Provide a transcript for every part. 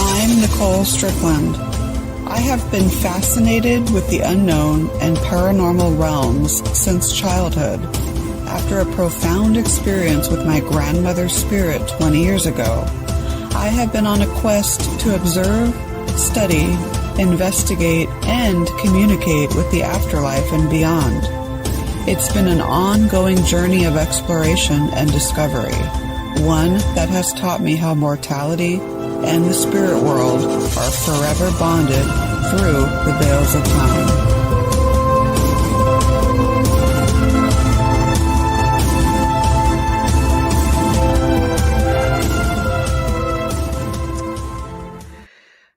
I'm Nicole Strickland. I have been fascinated with the unknown and paranormal realms since childhood. After a profound experience with my grandmother's spirit 20 years ago, I have been on a quest to observe, study, investigate, and communicate with the afterlife and beyond. It's been an ongoing journey of exploration and discovery, one that has taught me how mortality and the spirit world are forever bonded through the veils of time.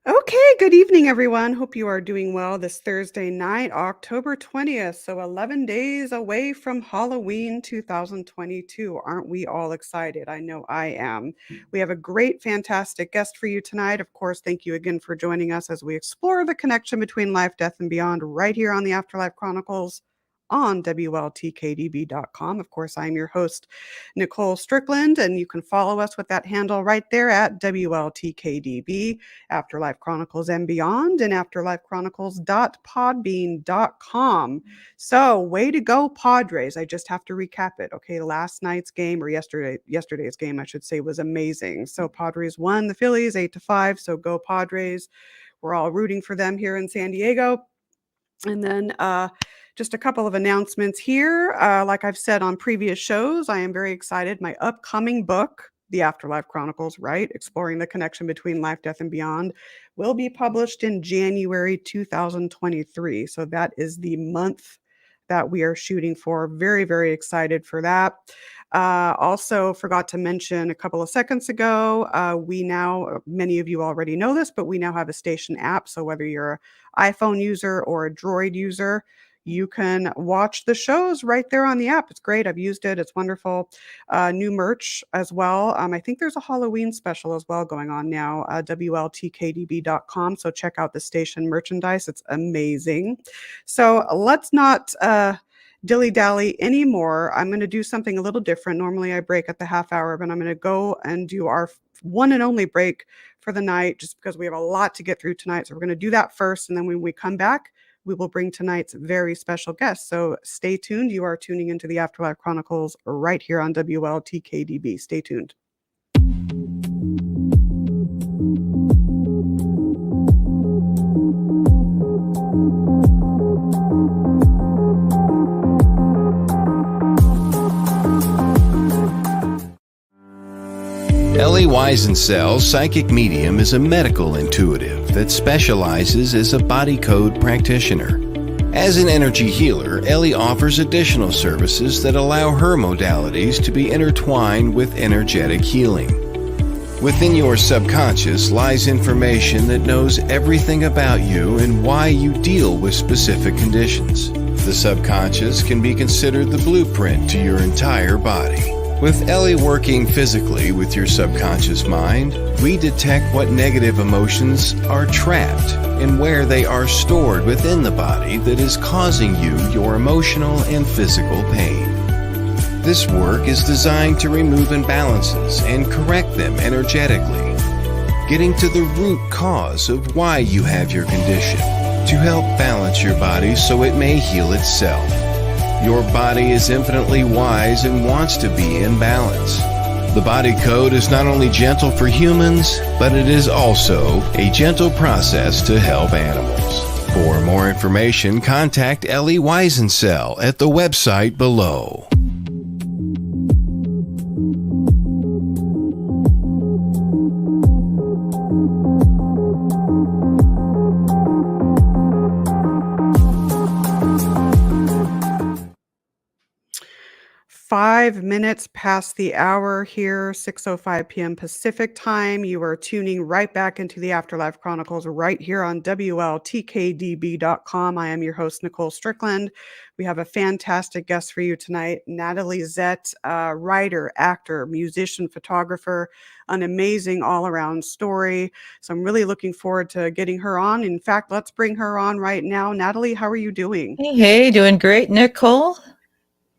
Okay, good evening, everyone. Hope you are doing well this Thursday night, October 20th. So 11 days away from Halloween 2022. Aren't we all excited? I know I am. We have a great, fantastic guest for you tonight. Of course, thank you again for joining us as we explore the connection between life, death, and beyond right here on the Afterlife Chronicles on WLTK-DB.com. Of course, I'm your host, Nicole Strickland, and you can follow us with that handle right there at WLTK-DB, Afterlife Chronicles and Beyond, and afterlifechronicles.podbean.com. So, way to go, Padres. I just have to recap it. Okay, last night's game, or yesterday's game, I should say, was amazing. So, Padres won the Phillies 8-5. So, go Padres. We're all rooting for them here in San Diego. And then just a couple of announcements here. Like I've said on previous shows, I am very excited. My upcoming book, The Afterlife Chronicles, right? Exploring the connection between life, death, and beyond, will be published in January 2023. So that is the month that we are shooting for. Very, very excited for that. Also forgot to mention a couple of seconds ago, we now, many of you already know this, but we now have a station app. So whether you're an iPhone user or a Droid user, you can watch the shows right there on the app. It's great. I've used it. It's wonderful. New merch as well. I think there's a Halloween special as well going on now, WLTK-DB.com. So check out the station merchandise. It's amazing. So let's not dilly-dally anymore. I'm going to do something a little different. Normally I break at the half hour, but I'm going to go and do our one and only break for the night just because we have a lot to get through tonight. So we're going to do that first. And then when we come back, we will bring tonight's very special guest. So stay tuned. You are tuning into the Afterlife Chronicles right here on WLTK-DB. Stay tuned. Ellie Weisensel's psychic medium is a medical intuitive that specializes as a body code practitioner. As an energy healer, Ellie offers additional services that allow her modalities to be intertwined with energetic healing. Within your subconscious lies information that knows everything about you and why you deal with specific conditions. The subconscious can be considered the blueprint to your entire body. With Ellie working physically with your subconscious mind, we detect what negative emotions are trapped and where they are stored within the body that is causing you your emotional and physical pain. This work is designed to remove imbalances and correct them energetically, getting to the root cause of why you have your condition, to help balance your body so it may heal itself. Your body is infinitely wise and wants to be in balance. The body code is not only gentle for humans, but it is also a gentle process to help animals. For more information, contact Ellie Weisensel at the website below. 5 minutes past the hour here, 6:05 p.m. Pacific time. You are tuning right back into the Afterlife Chronicles right here on WLTK-DB.com. I am your host, Nicole Strickland. We have a fantastic guest for you tonight, Natalie Zett, writer, actor, musician, photographer, an amazing all-around story. So I'm really looking forward to getting her on. In fact, let's bring her on right now. Natalie, how are you doing? Hey, doing great, Nicole.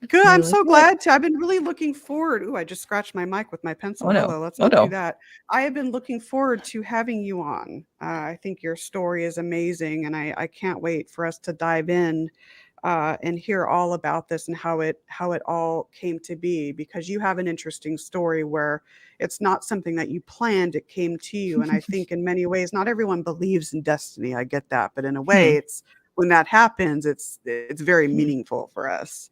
Good. I'm Really so good. glad to. I've been really looking forward. Ooh, I just scratched my mic with my pencil. Oh no. Hello. Let's Oh not do no. that. I have been looking forward to having you on. I think your story is amazing, and I can't wait for us to dive in and hear all about this and how it all came to be. Because you have an interesting story where it's not something that you planned; it came to you. And I think in many ways, not everyone believes in destiny. I get that, but in a way, Hmm. it's when that happens, it's very Hmm. meaningful for us.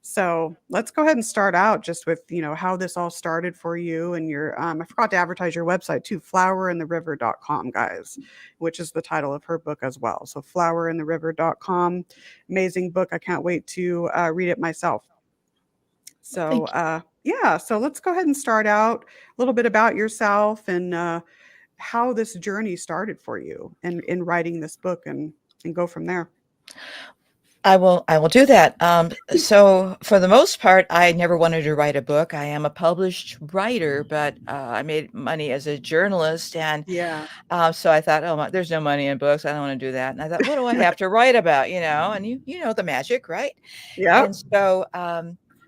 So let's go ahead and start out just with, how this all started for you and your, I forgot to advertise your website too, flowerintheriver.com, guys, which is the title of her book as well. So flowerintheriver.com, amazing book. I can't wait to read it myself. So Thank you. yeah, so let's go ahead and start out a little bit about yourself and how this journey started for you in writing this book and go from there. I will do that. So for the most part, I never wanted to write a book. I am a published writer, but I made money as a journalist, and Yeah. so I thought, oh, there's no money in books. I don't want to do that. And I thought, what do I have to write about? And you know the magic, right? And Yep.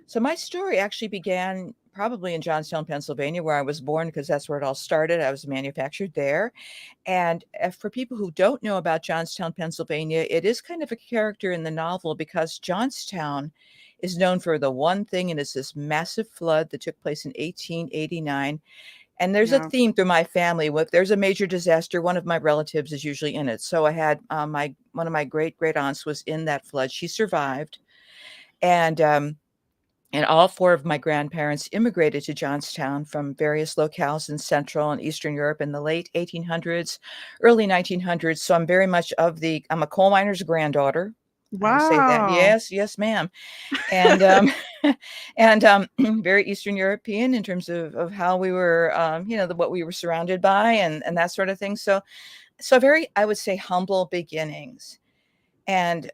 so my story actually began probably in Johnstown, Pennsylvania, where I was born, because that's where it all started. I was manufactured there. And for people who don't know about Johnstown, Pennsylvania, it is kind of a character in the novel because Johnstown is known for the one thing, and it's this massive flood that took place in 1889. And there's a Yeah. theme through my family. If there's a major disaster, one of my relatives is usually in it. So I had my one of my great great aunts was in that flood. She survived, and all four of my grandparents immigrated to Johnstown from various locales in Central and Eastern Europe in the late 1800s, early 1900s. So I'm very much I'm a coal miner's granddaughter. I will say that. Wow. Yes, yes, ma'am. And and very Eastern European in terms of how we were, what we were surrounded by, and that sort of thing. So very, I would say, humble beginnings. And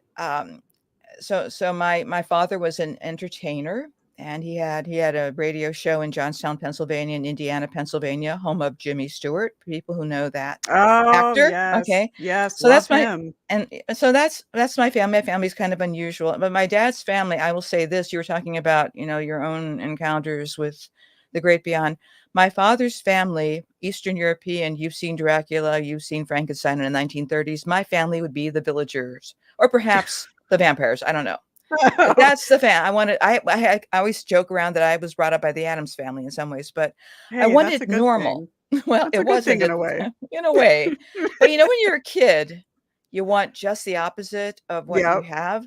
so my father was an entertainer, and he had a radio show in Johnstown, Pennsylvania, and Indiana, Pennsylvania, home of Jimmy Stewart, people who know that Oh, actor. yes. Okay. Yes, So love that's my him. and so that's my family. My family's kind of unusual. But my dad's family, I will say this, you were talking about, your own encounters with the great beyond. My father's family, Eastern European, you've seen Dracula, you've seen Frankenstein in the 1930s. My family would be the villagers, or perhaps the vampires. I don't know. But that's the fan. I always joke around that I was brought up by the Addams family in some ways, but I Hey, that's a wanted good normal. thing. Well, That's it a good wasn't thing in at a the way. time, in a way. But when you're a kid, you want just the opposite of what you Yep, have.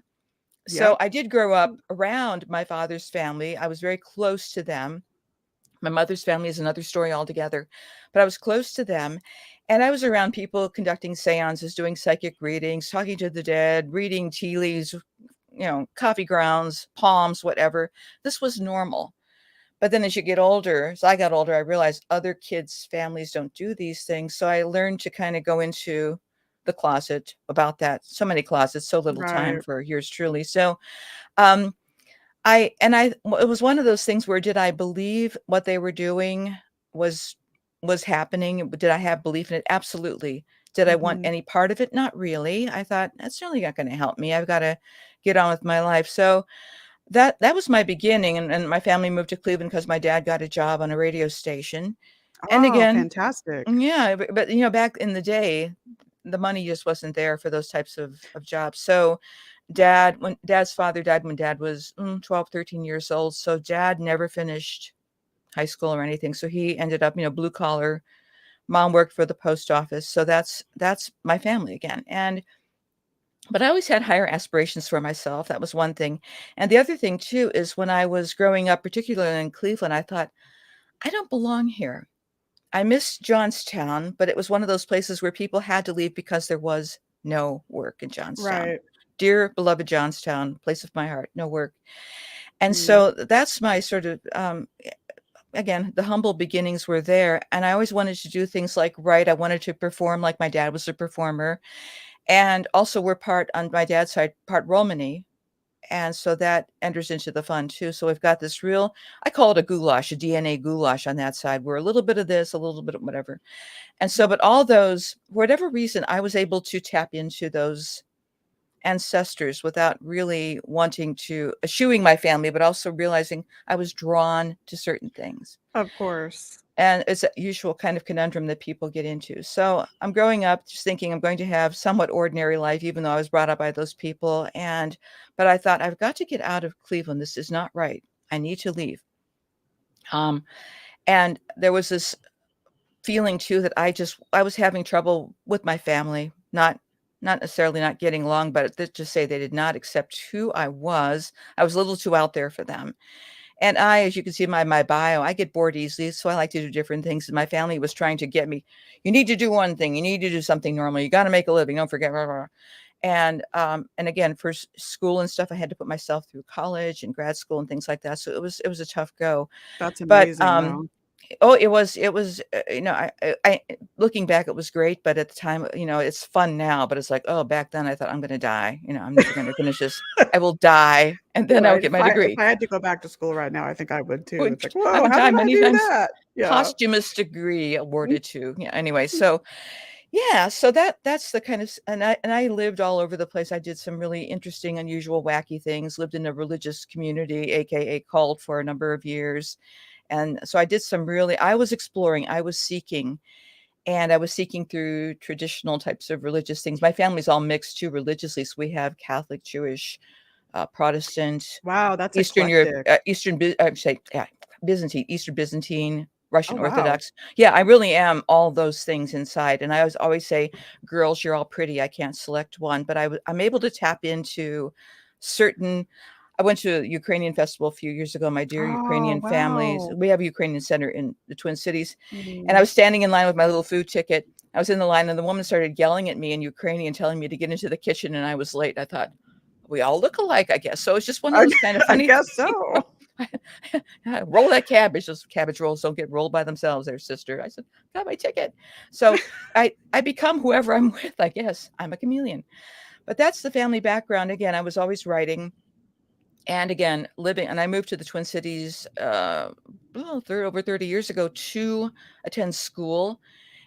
So yep. I did grow up around my father's family. I was very close to them. My mother's family is another story altogether, but I was close to them. And I was around people conducting seances, doing psychic readings, talking to the dead, reading tea leaves, coffee grounds, palms, whatever. This was normal. But then as you get older, as I got older, I realized other kids' families don't do these things. So I learned to kind of go into the closet about that. So many closets, so little time Right. for yours truly. So um, it was one of those things where, did I believe what they were doing was was happening? Did I have belief in it? Absolutely. Did I want Mhm. any part of it? Not really. I thought that's certainly not going to help me. I've got to get on with my life. So that was my beginning, and my family moved to Cleveland because my dad got a job on a radio station. And Oh, again, fantastic. yeah, but back in the day, the money just wasn't there for those types of jobs. So when dad's father died when dad was 12, 13 years old. So dad never finished high school or anything. So he ended up, blue collar. Mom worked for the post office. So that's my family again. But I always had higher aspirations for myself. That was one thing. And the other thing too is, when I was growing up, particularly in Cleveland, I thought, I don't belong here. I missed Johnstown, but it was one of those places where people had to leave because there was no work in Johnstown. Right. Dear beloved Johnstown, place of my heart, no work. And Mm. so that's my sort of, again, the humble beginnings were there. And I always wanted to do things like write. I wanted to perform like my dad was a performer. And also we're part, on my dad's side, part Romani. And so that enters into the fun too. So we've got this real, I call it a goulash, a DNA goulash on that side. We're a little bit of this, a little bit of whatever. And so, but all those, for whatever reason, I was able to tap into those ancestors without really wanting to eschewing my family, but also realizing I was drawn to certain things. Of course. And it's a usual kind of conundrum that people get into. So I'm growing up just thinking I'm going to have somewhat ordinary life, even though I was brought up by those people. But I thought, I've got to get out of Cleveland. This is not right. I need to leave. And there was this feeling too that I was having trouble with my family, not necessarily not getting along, but let's just say they did not accept who I was. I was a little too out there for them. And as you can see in my bio, I get bored easily, so I like to do different things. And my family was trying to get me, you need to do one thing, you need to do something normal, you got to make a living, don't forget, blah, blah, blah. And again, for school and stuff, I had to put myself through college and grad school and things like that. So it was a tough go. That's But amazing, though. oh, it was, I looking back, it was great. But at the time, it's fun now, but it's like, oh, back then I thought I'm going to die. I'm never going to finish this. I will die. And then I'll Right. get my If degree. I had to go back to school right now, I think I would too. It's like, I whoa, would how die did I many do times. that? Yeah. Posthumous degree awarded to. Yeah. Anyway, so yeah, so that's the kind of, and I lived all over the place. I did some really interesting, unusual, wacky things. Lived in a religious community, aka cult, for a number of years. And so I did I was exploring, I was seeking, and I was seeking through traditional types of religious things. My family's all mixed too religiously. So we have Catholic, Jewish, Protestant, Wow, that's Eastern Europe, eclectic. Byzantine, Eastern Byzantine, Russian Oh, wow. Orthodox. Yeah, I really am all those things inside. And I always say, girls, you're all pretty. I can't select one, but I'm able to tap into certain. I went to a Ukrainian festival a few years ago. My dear Oh, Ukrainian families. wow. We have a Ukrainian center in the Twin Cities. And I Mm. was standing in line with my little food ticket. I was in the line and the woman started yelling at me in Ukrainian, telling me to get into the kitchen, and I was late. I thought, we all look alike, I guess. So it's just one of those kind of I funny guess things. so. Roll that cabbage. Those cabbage rolls don't get rolled by themselves there, sister. I said, got my ticket. So I become whoever I'm with, I guess. I'm a chameleon. But that's the family background. Again, I was always writing. And again, living, and I moved to the Twin Cities over 30 years ago to attend school.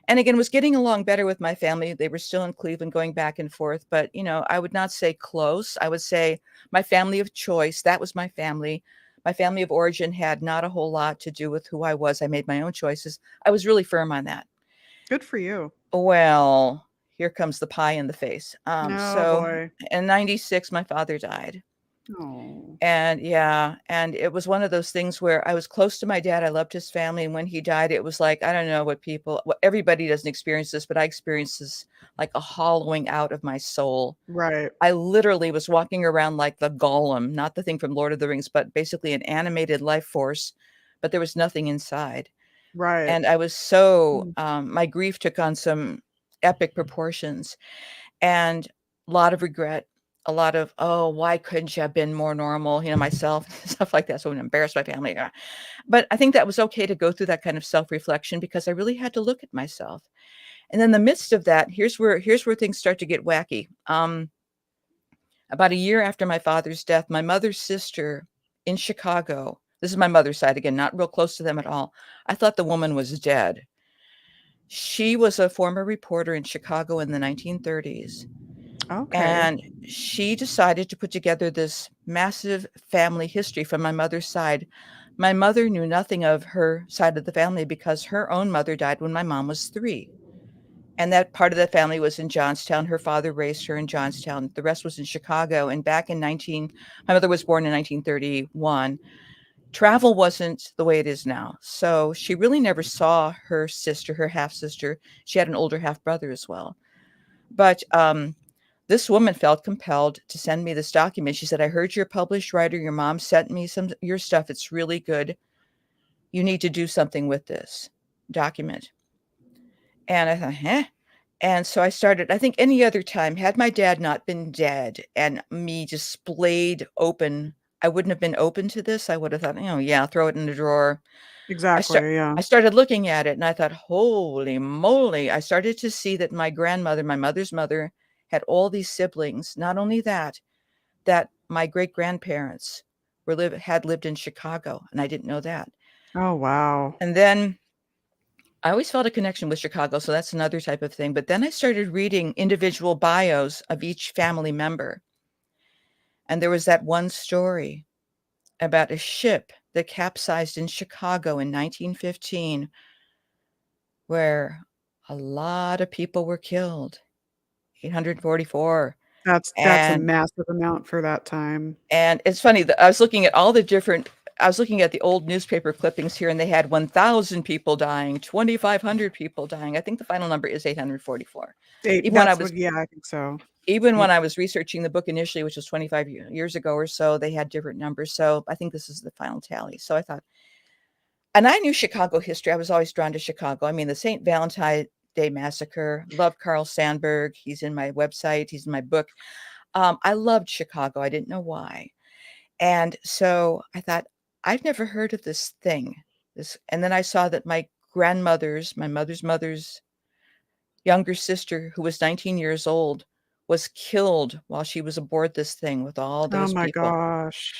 And again, was getting along better with my family. They were still in Cleveland, going back and forth. But, I would not say close. I would say my family of choice, that was my family. My family of origin had not a whole lot to do with who I was. I made my own choices. I was really firm on that. Good for you. Well, here comes the pie in the face. Oh, So boy. in 96, my father died. Oh. And yeah, and it was one of those things where I was close to my dad. I loved his family. And when he died, it was like, I don't know what everybody doesn't experience this, but I experienced this like a hollowing out of my soul. Right. I literally was walking around like the golem, not the thing from Lord of the Rings, but basically an animated life force, but there was nothing inside. Right. And I was so, my grief took on some epic proportions and a lot of regret, a lot of, oh, why couldn't you have been more normal, myself, stuff like that. So I embarrassed my family. But I think that was okay to go through that kind of self-reflection because I really had to look at myself. And in the midst of that, here's where things start to get wacky. About a year after my father's death, my mother's sister in Chicago, this is my mother's side again, not real close to them at all. I thought the woman was dead. She was a former reporter in Chicago in the 1930s. Okay. And she decided to put together this massive family history from my mother's side. My mother knew nothing of her side of the family because her own mother died when my mom was 3. And that part of the family was in Johnstown. Her father raised her in Johnstown. The rest was in Chicago. And back in my mother was born in 1931. Travel wasn't the way it is now. So she really never saw her sister, her half sister. She had an older half brother as well. But this woman felt compelled to send me this document. She said, I heard you're a published writer. Your mom sent me your stuff. It's really good. You need to do something with this document. And I thought, And so I started, I think any other time, had my dad not been dead and me just splayed open I wouldn't have been open to this. I would have thought, yeah, throw it in the drawer. Exactly, yeah. I started looking at it and I thought, holy moly. I started to see that my grandmother, my mother's mother, had all these siblings. Not only that my great grandparents had lived in Chicago, and I didn't know that. Oh, wow. And then I always felt a connection with Chicago, so that's another type of thing. But then I started reading individual bios of each family member. And there was that one story about a ship that capsized in Chicago in 1915, where a lot of people were killed, 844. That's a And massive amount for that time. it's funny that I was looking at the old newspaper clippings here, and they had 1,000 people dying, 2,500 people dying. I think the final number is 844. Even when I was Yeah, I think so. even when I was researching the book initially, which was 25 years ago or so, they had different numbers. So I think this is the final tally. So I thought, and I knew Chicago history. I was always drawn to Chicago. I mean, the St. Valentine Day Massacre, love Carl Sandburg. He's in my website. He's in my book. I loved Chicago. I didn't know why. And so I thought, I've never heard of this thing. And then I saw that my mother's mother's younger sister, who was 19 years old, was killed while she was aboard this thing with all Oh those my people. gosh.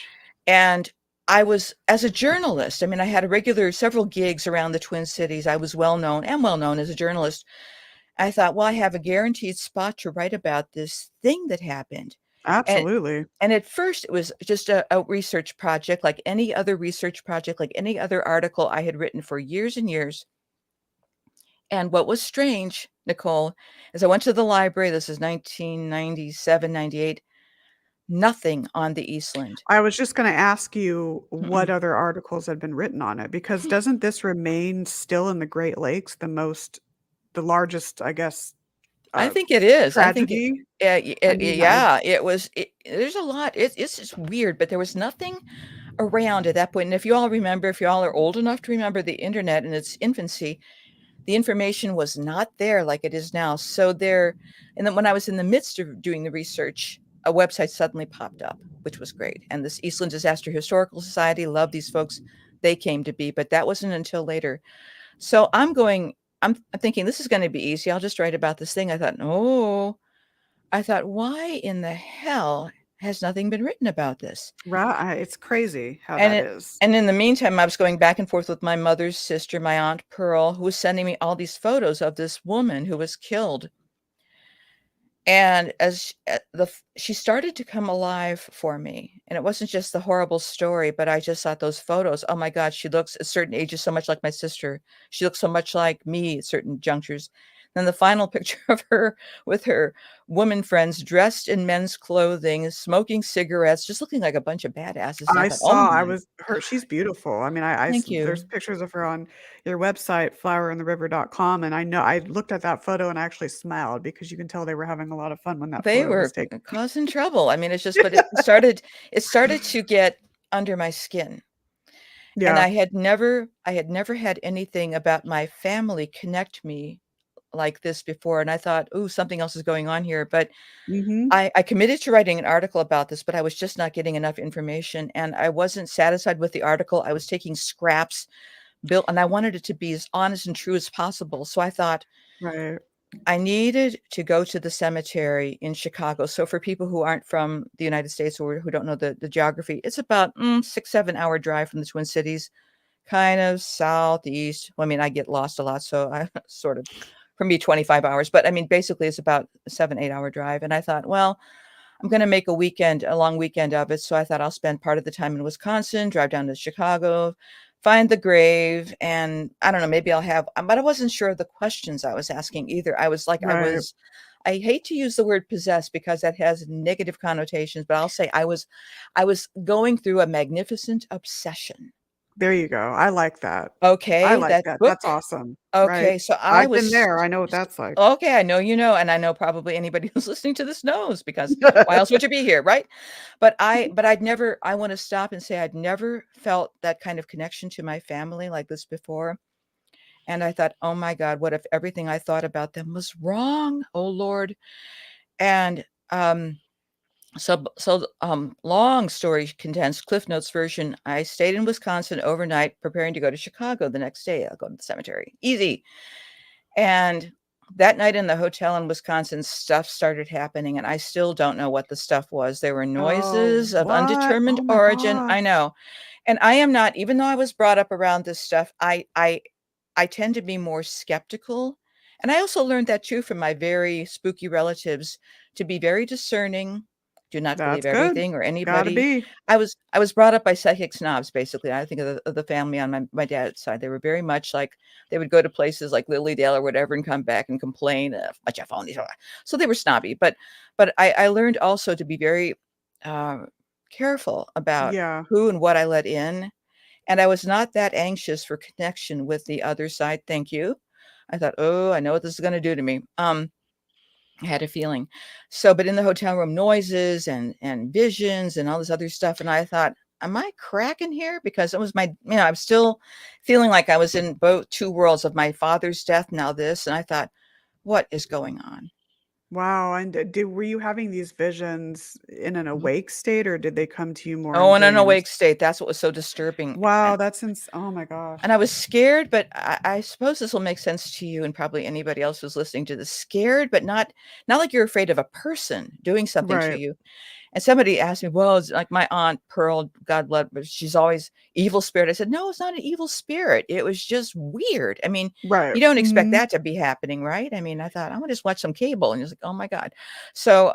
And I was, as a journalist, I mean, I had several gigs around the Twin Cities. I was well known as a journalist. I thought, well, I have a guaranteed spot to write about this thing that happened. And Absolutely. and at first, it was just a research project, like any other research project, like any other article I had written for years and years. And what was strange, Nicole, is I went to the library. This is 1997, 98. Nothing on the Eastland. I was just gonna ask you what Mm-mm. other articles had been written on it, because doesn't this remain still in the Great Lakes the largest, I guess, I uh, think it is. I think it, tragedy? I mean, yeah, it was. There's a lot. It's just weird, but there was nothing around at that point. And if you all are old enough to remember the internet in its infancy, the information was not there like it is now. And then when I was in the midst of doing the research, a website suddenly popped up, which was great. And this Eastland Disaster Historical Society, loved these folks. They came to be, but that wasn't until later. So I'm thinking this is going to be easy. I'll just write about this thing. I thought, why in the hell has nothing been written about this? right, it's crazy how And that it, is. and in the meantime, I was going back and forth with my mother's sister, my Aunt Pearl, who was sending me all these photos of this woman who was killed. And she started to come alive for me, and it wasn't just the horrible story, but I just thought those photos, oh my God, she looks at certain ages so much like my sister. She looks so much like me at certain junctures. Then the final picture of her with her woman friends dressed in men's clothing, smoking cigarettes, just looking like a bunch of badasses. And I thought, oh I my, was her she's beautiful. I mean, thank there's you. pictures of her on your website, flowerandtheriver.com, and I know I looked at that photo and I actually smiled because you can tell they were having a lot of fun when that They photo was were taken. causing trouble. I mean, but it started to get under my skin. And Yeah. I had never had anything about my family connect me like this before. And I thought, "Ooh, something else is going on here." But Mhm. I committed to writing an article about this, but I was just not getting enough information. And I wasn't satisfied with the article. I was taking scraps, and I wanted it to be as honest and true as possible. So I thought, Right. I needed to go to the cemetery in Chicago. So for people who aren't from the United States or who don't know the geography, it's about 6-7 hour drive from the Twin Cities, kind of southeast. Well, I mean, I get lost a lot, so I sort of, for me, 25 hours. But I mean, basically, it's about a 7-8 hour drive. And I thought, well, I'm going to make a long weekend of it. So I thought I'll spend part of the time in Wisconsin, drive down to Chicago, find the grave. And I don't know, maybe I'll have, but I wasn't sure of the questions I was asking either. Right. I hate to use the word possessed because that has negative connotations, but I'll say I was going through a magnificent obsession. There you go. I like that. I Okay. like That that. That's book. awesome, right? Okay. So I I've been was there. I know what that's like. okay. I know, and I know probably anybody who's listening to this knows, because why else would you be here? Right. But I want to stop and say I'd never felt that kind of connection to my family like this before. And I thought, oh my God, what if everything I thought about them was wrong? Oh Lord. And Long story condensed, Cliff Notes version. I stayed in Wisconsin overnight, preparing to go to Chicago the next day. I'll go to the cemetery. Easy. And that night in the hotel in Wisconsin, stuff started happening, and I still don't know what the stuff was. There were Oh, noises of what? undetermined Oh my origin. gosh. I know. And I am not, even though I was brought up around this stuff, I tend to be more skeptical. And I also learned that too from my very spooky relatives, to be very discerning, do not believe That's good. everything or Gotta anybody. be. I was brought up by psychic snobs, basically. I think of the family on my dad's side. They were very much like, they would go to places like Lilydale or whatever and come back and complain, bunch of phonies. So they were snobby. But I learned also to be very careful about Yeah. who and what I let in. And I was not that anxious for connection with the other side. Thank you. I thought, oh, I know what this is going to do to me. I had a feeling. So, but in the hotel room, noises and visions and all this other stuff. And I thought, am I cracking here? Because it was I'm still feeling like I was in both two worlds of my father's death, now this. And I thought, what is going on? Wow. And were you having these visions in an awake state, or did they come to you more Oh, in in an dreams? awake state. That's what was so disturbing. Wow, oh my And I gosh. was scared, but I suppose this will make sense to you and probably anybody else who's listening to this. Scared, but not like you're afraid of a person doing something to Right. you. And somebody asked me, well, it's like my aunt Pearl, God bless, but she's always evil spirit. I said, no, it's not an evil spirit. It was just weird. I mean, Right. you don't expect Mhm. that to be happening, right? I mean, I thought, I'm gonna just watch some cable, and it's like, oh my God. So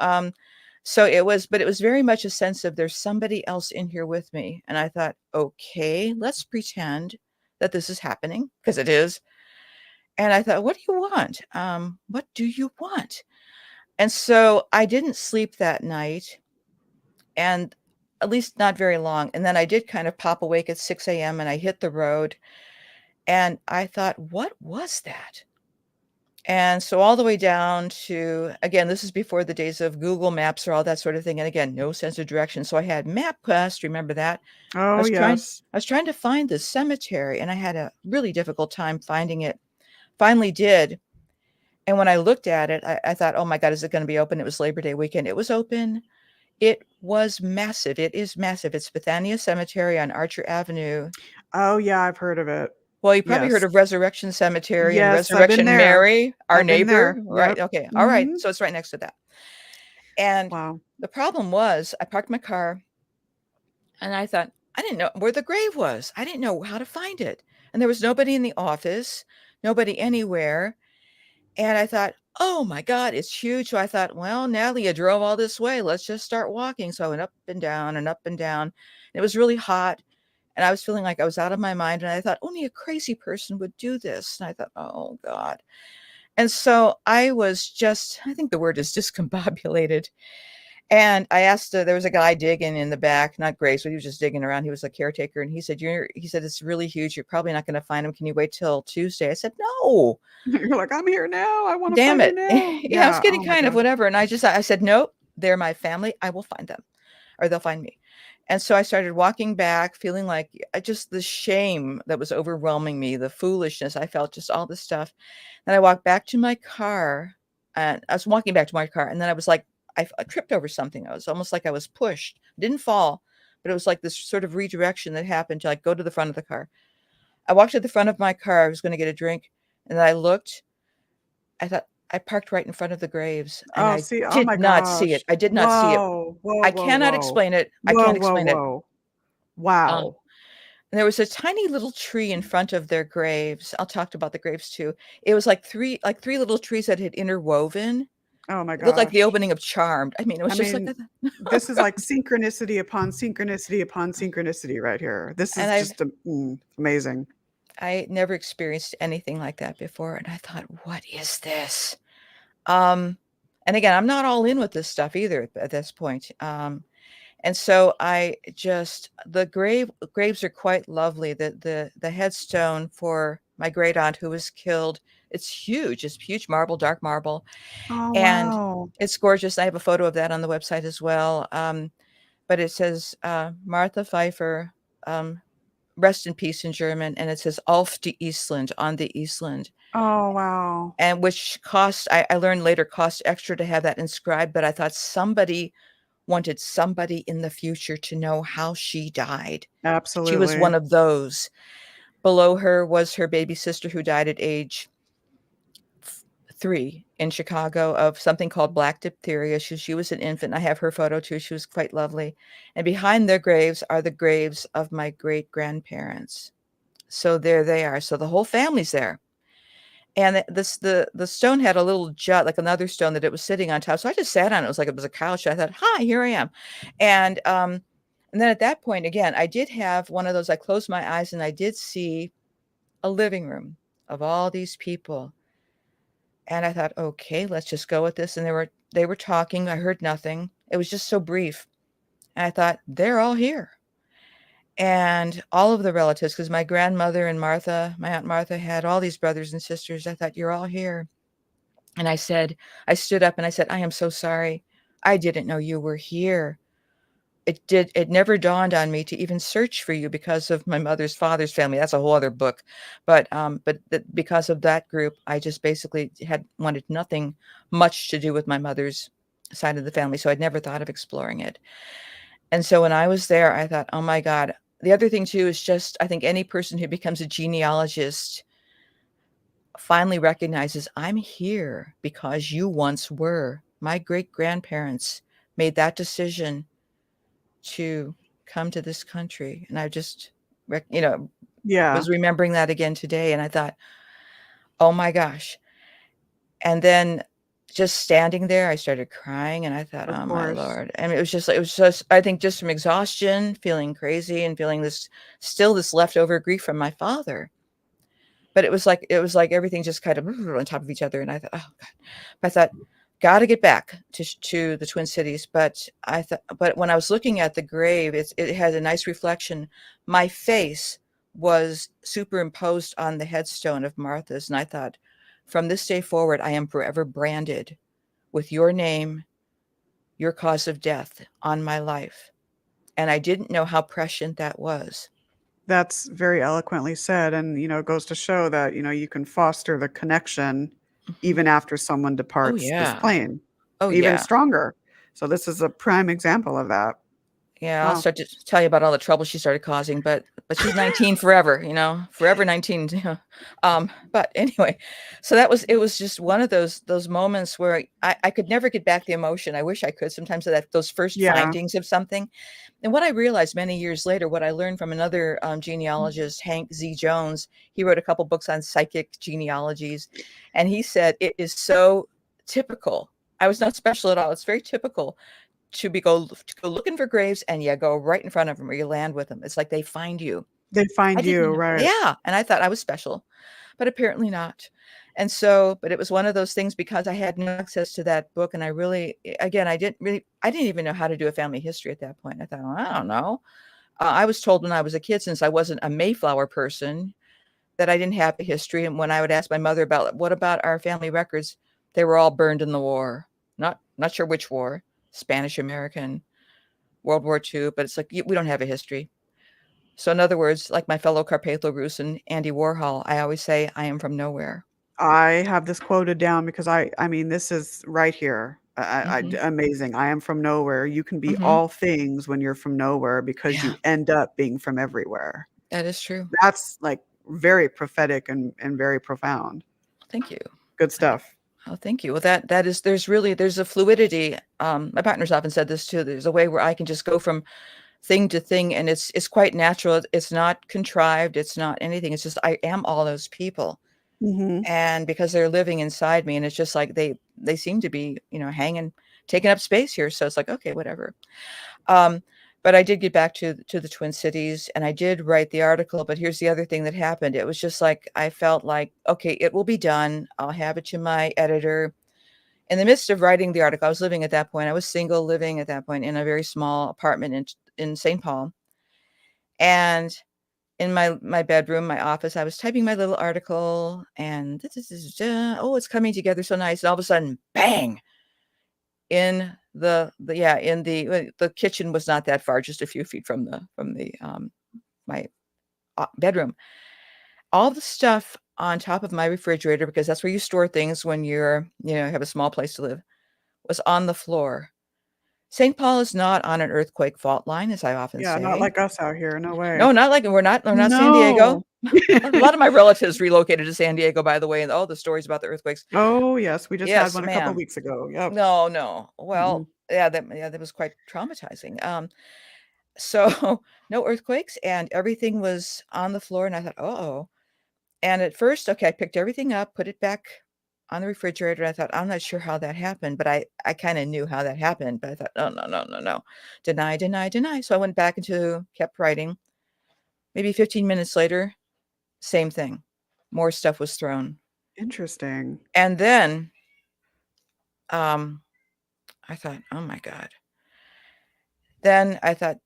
so it was, but it was very much a sense of, there's somebody else in here with me. And I thought, okay, let's pretend that this is happening, because it is. And I thought, what do you want? What do you want? And so I didn't sleep that night, and at least not very long. And then I did kind of pop awake at 6 a.m. and I hit the road, and I thought, what was that? And so all the way down to, again, this is before the days of Google Maps or all that sort of thing. And again, no sense of direction. So I had MapQuest, remember that? I Oh, was trying yes. I was trying to find this cemetery, and I had a really difficult time finding it. Finally did. And when I looked at it, I thought, oh my God, is it going to be open? It was Labor Day weekend. It was open. It was massive. It is massive. It's Bethania Cemetery on Archer Avenue. Oh, yeah, I've heard of it. Well, you probably heard Yes. of Resurrection Cemetery and Yes, I've been Resurrection there. Mary, our I've been neighbor, there. right? Yep. Okay. All right. Mhm. So it's right next to that. And Wow. the problem was, I parked my car and I thought, I didn't know where the grave was. I didn't know how to find it. And there was nobody in the office, nobody anywhere. And I thought, oh my God, it's huge. So I thought, well, Natalie, you drove all this way. Let's just start walking. So I went up and down and up and down. It was really hot. And I was feeling like I was out of my mind. And I thought, only a crazy person would do this. And I thought, oh God. And so I think the word is discombobulated. And I asked, there was a guy digging in the back, not Grace, but he was just digging around. He was a caretaker. And he said, it's really huge. You're probably not going to find him. Can you wait till Tuesday? I said, no, You're like, "I'm here now. I wanna damn find her it. now." Yeah, I was Yeah. getting Oh my kind of gosh. whatever. And I said, nope, they're my family. I will find them, or they'll find me. And so I started walking back, feeling like just the shame that was overwhelming me, the foolishness. I felt just all this stuff. Then I walked back to my car, and I was walking back to my car. And then I was like, I tripped over something. I was almost like I was pushed. I didn't fall, but it was like this sort of redirection that happened to like go to the front of the car. I walked to the front of my car. I was going to get a drink. And then I looked. I thought, I parked right in front of the graves, and Oh, I see, oh did my not see gosh. it. I did not see it. Whoa. Whoa, I whoa, cannot whoa. explain it. I Whoa, can't whoa, explain it. whoa. Um, Wow. and there was a tiny little tree in front of their graves. I'll talk about the graves too. It was like three little trees that had interwoven. Oh my It looked like the gosh. opening of Charmed. I mean, it I was just like mean, that. this is like synchronicity upon synchronicity upon synchronicity right here. This And is just amazing. I never experienced anything like that before. And I thought, what is this? Um, and again, I'm not all in with this stuff either at this point. And so the graves are quite lovely. The headstone for my great aunt who was killed, it's huge. It's huge marble, dark marble, Oh, and wow. it's gorgeous. I have a photo of that on the website as well. But it says Martha Pfeiffer, um, rest in peace in German, and it says Auf die Eastland, on the Eastland, Oh, wow. and which I learned later cost extra to have that inscribed. But I thought somebody wanted somebody in the future to know how she died. She was Absolutely. one of those. Below her was her baby sister who died at age 3 in Chicago of something called black diphtheria. She was an infant. I have her photo too. She was quite lovely. And behind their graves are the graves of my great grandparents. So there they are. So the whole family's there. And the stone had a little jut, like another stone that it was sitting on top. So I just sat on it. It was like it was a couch. I thought, hi, here I am. And then at that point, again, I did have one of those. I closed my eyes and I did see a living room of all these people. And I thought, okay, let's just go with this. And they were talking. I heard nothing. It was just so brief. And I thought, they're all here. And all of the relatives, because my grandmother and Martha, my Aunt Martha, had all these brothers and sisters. I thought, you're all here. And I stood up and I said, I am so sorry. I didn't know you were here. It never dawned on me to even search for you because of my mother's father's family. That's a whole other book. But because of that group, I just basically had wanted nothing much to do with my mother's side of the family. So I'd never thought of exploring it. And so when I was there, I thought, oh my God. The other thing too is just, I think any person who becomes a genealogist finally recognizes I'm here because you once were. My great grandparents made that decision to come to this country. And I just, Yeah, was remembering that again today. And I thought, oh my gosh. And then just standing there, I started crying and I thought, of oh my course. Lord. I mean, it was just, I think just from exhaustion, feeling crazy and feeling this leftover grief from my father. But it was like everything just kind of on top of each other. And I thought, oh God. I thought, got to get back to the Twin Cities. But when I was looking at the grave, it had a nice reflection. My face was superimposed on the headstone of Martha's. And I thought, from this day forward, I am forever branded with your name, your cause of death on my life. And I didn't know how prescient that was. That's very eloquently said, and, it goes to show that, you can foster the connection Mhm. even after someone Oh, departs this yeah. plane, Oh, even yeah. stronger. So this is a prime example of that. Yeah, I'll Wow. start to tell you about all the trouble she started causing, but she's 19 forever, forever 19. But anyway, so it was just one of those moments where I could never get back the emotion. I wish I could sometimes those first Yeah. findings of something. And what I realized many years later, what I learned from another genealogist, Hank Z. Jones, he wrote a couple books on psychic genealogies, and he said it is so typical. I was not special at all. It's very typical to go looking for graves and you go right in front of them or you land with them. It's like they find you. They I find didn't you, know. right. Yeah. And I thought I was special, but apparently not. And so, but it was one of those things because I had no access to that book. And I really, again, I didn't even know how to do a family history at that point. I thought, well, I don't know. I was told when I was a kid, since I wasn't a Mayflower person, that I didn't have a history. And when I would ask my mother about what about our family records, they were all burned in the war. Not sure which war, Spanish American, World War II, but it's like, we don't have a history. So in other words, like my fellow Carpatho Roos and Andy Warhol, I always say, I am from nowhere. I have this quoted down because I mean, this is right here. Hmm. Amazing. I am from nowhere. You can be Hmm. all things when you're from nowhere because Yeah, you end up being from everywhere. that is true. That's like very prophetic and very profound. Thank you. Good I, stuff. oh, thank you. Well, there's a fluidity. My partner's often said this too. There's a way where I can just go from thing to thing, and it's quite natural. It's not contrived. It's not anything. It's just I am all those people, Mhm. and because they're living inside me, and it's just like they seem to be hanging, taking up space here. So it's like okay, whatever. Um, but I did get back to the Twin Cities and I did write the article. But here's the other thing that happened. It was just like I felt like, okay, it will be done. I'll have it to my editor. In the midst of writing the article, I was living at that point. I was single, living at that point in a very small apartment in St. Paul. And in my bedroom, my office, I was typing my little article and oh, it's coming together so nice. And all of a sudden, bang, in the kitchen was not that far, just a few feet from the my bedroom. All the stuff on top of my refrigerator, because that's where you store things when you're have a small place to live, was on the floor. St. Paul is not on an earthquake fault line, as I often Yeah, not say. like us out here. No way. No, not like we're not San Diego. No. A lot of my relatives relocated to San Diego, by the way, and all the stories about the earthquakes. Oh, yes. We just had Yes, one a couple ma'am. weeks ago. Yep. No. Mm-mm. Well, that was quite traumatizing. So no earthquakes, and everything was on the floor, and I thought, "Uh-oh." And at first, okay, I picked everything up, put it back on the refrigerator. I thought, I'm not sure how that happened, but I kind of knew how that happened. But I thought, oh, no. Deny. So I went back into, kept writing. Maybe 15 minutes later, same thing. More stuff was thrown. Interesting. And then I thought, oh my God. Then I thought,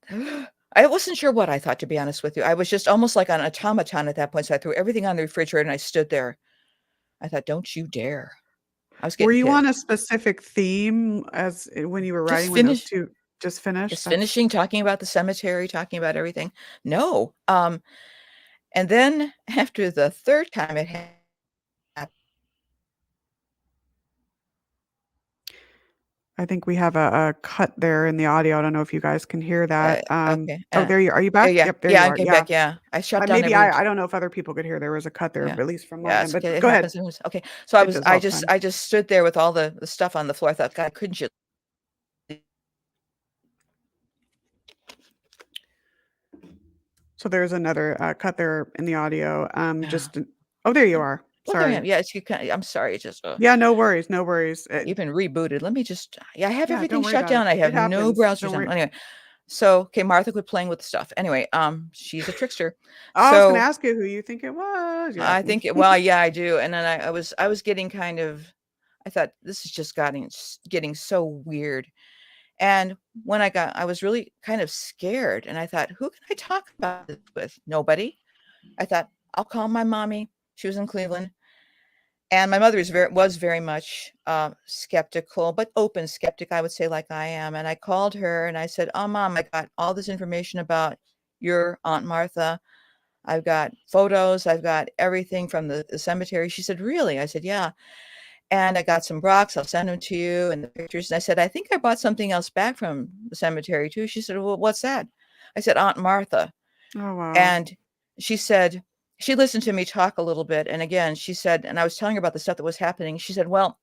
I wasn't sure what I thought, to be honest with you. I was just almost like an automaton at that point. So I threw everything on the refrigerator and I stood there. I thought, don't you dare. I was Were getting you pissed. on a specific theme when you were Just writing when those finish, two just finished? just finishing talking about the cemetery, talking about everything. No. And then after the third time it happened, I think we have a cut there in the audio. I don't know if you guys can hear that. okay. Oh, there you are. You back? Yeah. Yep, there you Yeah, I are. came Yeah. back. Yeah. I shut down Maybe every, I don't know if other people could hear. There was a cut there, yeah. at least from my Yeah, end. it's But okay. It go ahead. happens. Okay. So It does all the time. I just stood there with all the stuff on the floor. I thought, God, couldn't you? So there's another cut there in the audio. Oh, there you are. Oh, there I am. Sorry. Yeah, it's you. I'm sorry. It's just Yeah, no worries. No worries. you've been rebooted. Let me just. Yeah, I have Yeah, everything don't worry shut about it. down. I It have no happens. browsers Don't on. worry. Anyway, so okay, Martha quit playing with the stuff. Anyway, she's a trickster. I was gonna So ask you who you think it was. Yeah. I think, well, yeah, I do. And then I was getting kind of. I thought this is just getting so weird. And when I was really kind of scared, and I thought, who can I talk about this with? Nobody. I thought I'll call my mommy. She was in Cleveland. And my mother was very much skeptical, but open skeptic, I would say, like I am. And I called her and I said, "Oh, Mom, I got all this information about your Aunt Martha. I've got photos. I've got everything from the cemetery." She said, "Really?" I said, "Yeah." And I got some rocks. I'll send them to you and the pictures. And I said, "I think I brought something else back from the cemetery too." She said, "Well, what's that?" I said, "Aunt Martha." Oh, wow. And she said, she listened to me talk a little bit. And again, she said, and I was telling her about the stuff that was happening. She said, "Well,